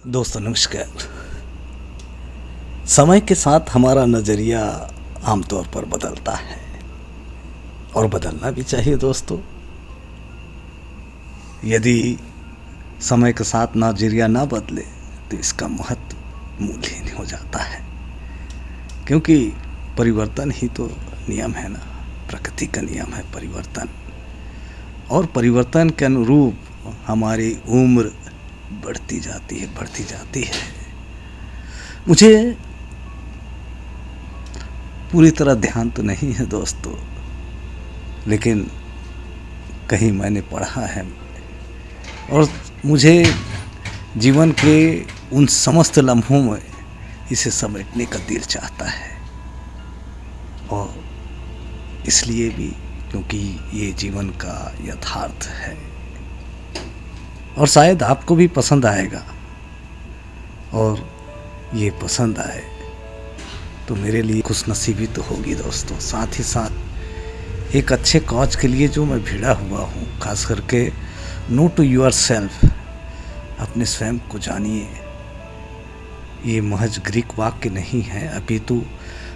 दोस्तों नमस्कार। समय के साथ हमारा नज़रिया आमतौर पर बदलता है और बदलना भी चाहिए दोस्तों। यदि समय के साथ नज़रिया ना बदले तो इसका महत्व मूल्यहीन हो जाता है, क्योंकि परिवर्तन ही तो नियम है ना। प्रकृति का नियम है परिवर्तन, और परिवर्तन के अनुरूप हमारी उम्र बढ़ती जाती है। मुझे पूरी तरह ध्यान तो नहीं है दोस्तों, लेकिन कहीं मैंने पढ़ा है और मुझे जीवन के उन समस्त लम्हों में इसे समेटने का दिल चाहता है, और इसलिए भी क्योंकि ये जीवन का यथार्थ है और शायद आपको भी पसंद आएगा। और ये पसंद आए तो मेरे लिए खुशनसीबी तो होगी दोस्तों। साथ ही साथ एक अच्छे कॉज के लिए जो मैं भिड़ा हुआ हूँ, खास करके नो टू योर सेल्फ, अपने स्वयं को जानिए। ये महज ग्रीक वाक्य नहीं है, अपितु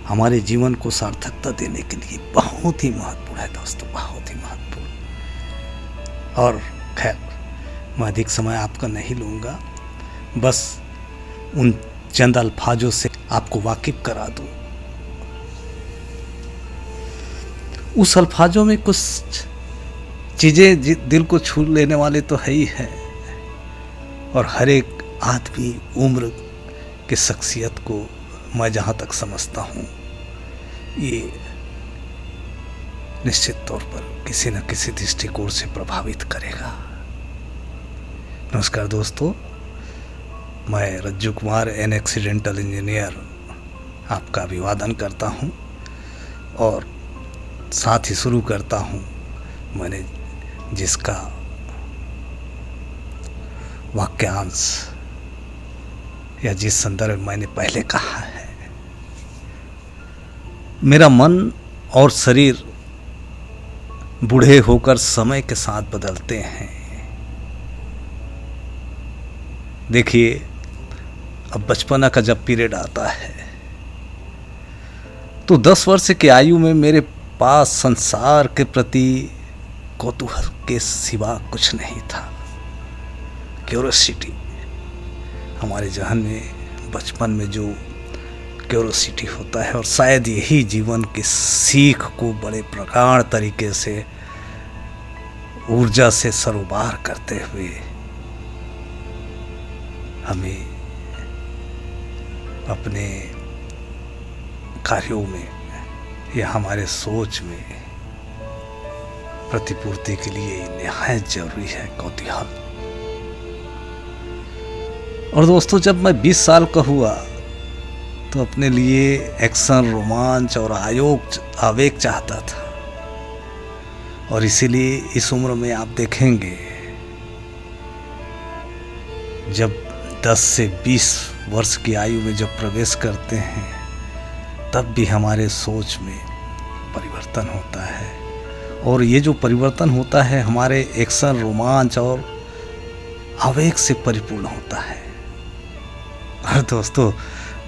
हमारे जीवन को सार्थकता देने के लिए बहुत ही महत्वपूर्ण है दोस्तों, बहुत ही महत्वपूर्ण। और खैर, मैं अधिक समय आपका नहीं लूँगा, बस उन चंद अल्फाजों से आपको वाकिफ करा दूँ। उस अल्फाजों में कुछ चीज़ें दिल को छू लेने वाले तो है ही है, और हर एक आदमी उम्र की शख्सियत को मैं जहाँ तक समझता हूँ, ये निश्चित तौर पर किसी न किसी दृष्टिकोण से प्रभावित करेगा। नमस्कार दोस्तों, मैं रज्जू कुमार एन एक्सीडेंटल इंजीनियर आपका अभिवादन करता हूं, और साथ ही शुरू करता हूं मैंने जिसका वाक्यांश या जिस संदर्भ में मैंने पहले कहा है। मेरा मन और शरीर बूढ़े होकर समय के साथ बदलते हैं। देखिए, अब बचपना का जब पीरियड आता है तो 10 वर्ष की आयु में मेरे पास संसार के प्रति कौतूहल के सिवा कुछ नहीं था। क्यूरियोसिटी, हमारे जहन में बचपन में जो क्यूरियोसिटी होता है, और शायद यही जीवन की सीख को बड़े प्रगाढ़ तरीके से ऊर्जा से सरोबार करते हुए हमें अपने कार्यों में या हमारे सोच में प्रतिपूर्ति के लिए निहायत जरूरी है कौतूहल। और दोस्तों, जब मैं 20 साल का हुआ तो अपने लिए एक्शन, रोमांच और आवेग चाहता था, और इसीलिए इस उम्र में आप देखेंगे जब 10 से 20 वर्ष की आयु में जब प्रवेश करते हैं, तब भी हमारे सोच में परिवर्तन होता है, और ये जो परिवर्तन होता है हमारे एक्शन, रोमांच और आवेग से परिपूर्ण होता है। और दोस्तों,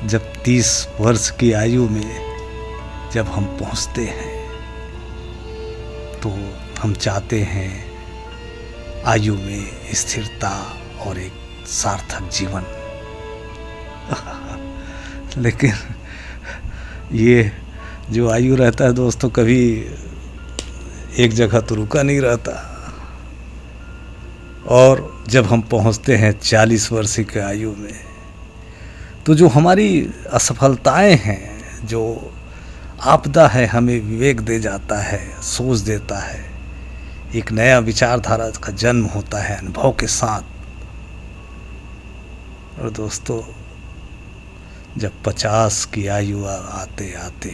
जब 30 वर्ष की आयु में जब हम पहुंचते हैं तो हम चाहते हैं आयु में स्थिरता और एक सार्थक जीवन। लेकिन ये जो आयु रहता है दोस्तों, कभी एक जगह तो रुका नहीं रहता, और जब हम पहुंचते हैं 40 वर्ष की आयु में तो जो हमारी असफलताएं हैं, जो आपदा है, हमें विवेक दे जाता है, सोच देता है, एक नया विचारधारा का जन्म होता है अनुभव के साथ। और दोस्तों, जब 50 की आयु आते आते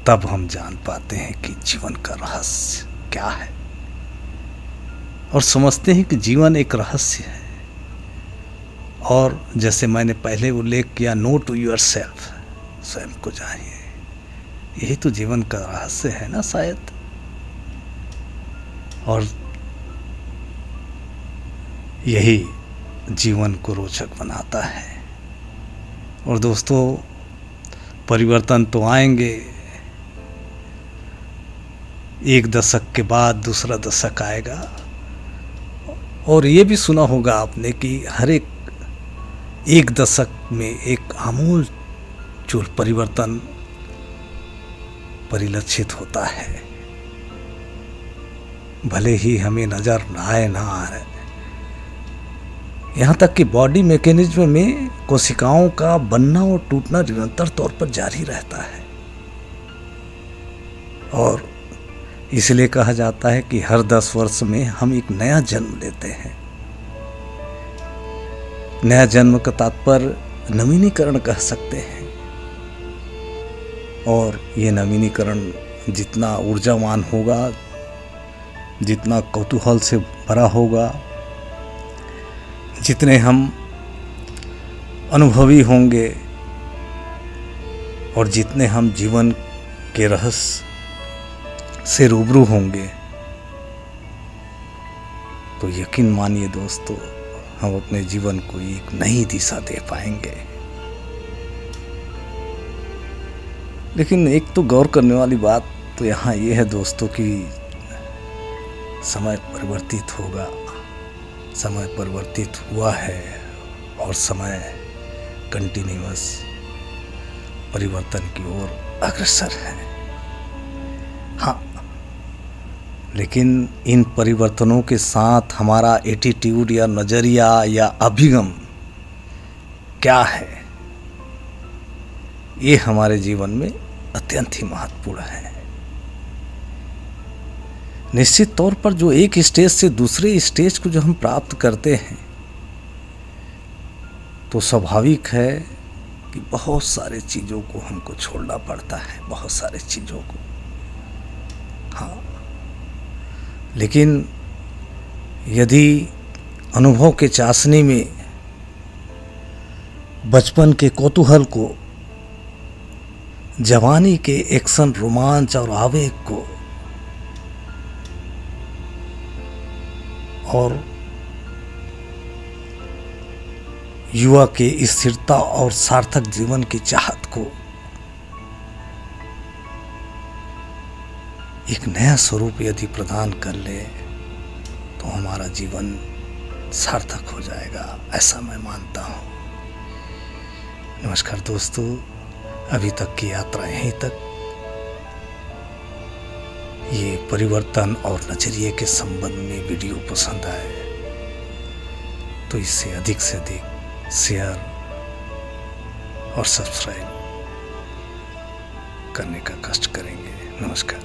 तब हम जान पाते हैं कि जीवन का रहस्य क्या है, और समझते हैं कि जीवन एक रहस्य है। और जैसे मैंने पहले उल्लेख किया, नो टू योर सेल्फ, स्वयं को जानिए, यही तो जीवन का रहस्य है ना शायद। और यही जीवन को रोचक बनाता है। और दोस्तों, परिवर्तन तो आएंगे, एक दशक के बाद दूसरा दशक आएगा। और ये भी सुना होगा आपने कि हर एक दशक में एक आमूल चूल परिवर्तन परिलक्षित होता है, भले ही हमें नजर ना आए। यहाँ तक कि बॉडी मैकेनिज्म में कोशिकाओं का बनना और टूटना निरंतर तौर पर जारी रहता है। और इसलिए कहा जाता है कि हर 10 वर्ष में हम एक नया जन्म लेते हैं। नया जन्म का तात्पर्य नवीनीकरण कह सकते हैं। और ये नवीनीकरण जितना ऊर्जावान होगा, जितना कौतूहल से भरा होगा, जितने हम अनुभवी होंगे और जितने हम जीवन के रहस्य से रूबरू होंगे, तो यकीन मानिए दोस्तों, हम अपने जीवन को एक नई दिशा दे पाएंगे। लेकिन एक तो गौर करने वाली बात तो यहाँ ये है दोस्तों कि समय परिवर्तित होगा, समय परिवर्तित हुआ है और समय कंटिन्यूअस परिवर्तन की ओर अग्रसर है। हाँ, लेकिन इन परिवर्तनों के साथ हमारा एटीट्यूड या नज़रिया या अभिगम क्या है, ये हमारे जीवन में अत्यंत ही महत्वपूर्ण है। निश्चित तौर पर जो एक स्टेज से दूसरे स्टेज को जो हम प्राप्त करते हैं, तो स्वाभाविक है कि बहुत सारे चीज़ों को हमको छोड़ना पड़ता है, बहुत सारे चीज़ों को। हाँ, लेकिन यदि अनुभव के चाशनी में बचपन के कौतूहल को, जवानी के एक्शन, रोमांच और आवेग को और युवा के स्थिरता और सार्थक जीवन की चाहत को एक नया स्वरूप यदि प्रदान कर ले, तो हमारा जीवन सार्थक हो जाएगा, ऐसा मैं मानता हूँ। नमस्कार दोस्तों, अभी तक की यात्रा यहीं तक। ये परिवर्तन और नजरिए के संबंध में वीडियो पसंद आए तो इसे अधिक से अधिक शेयर और सब्सक्राइब करने का कष्ट करेंगे। नमस्कार।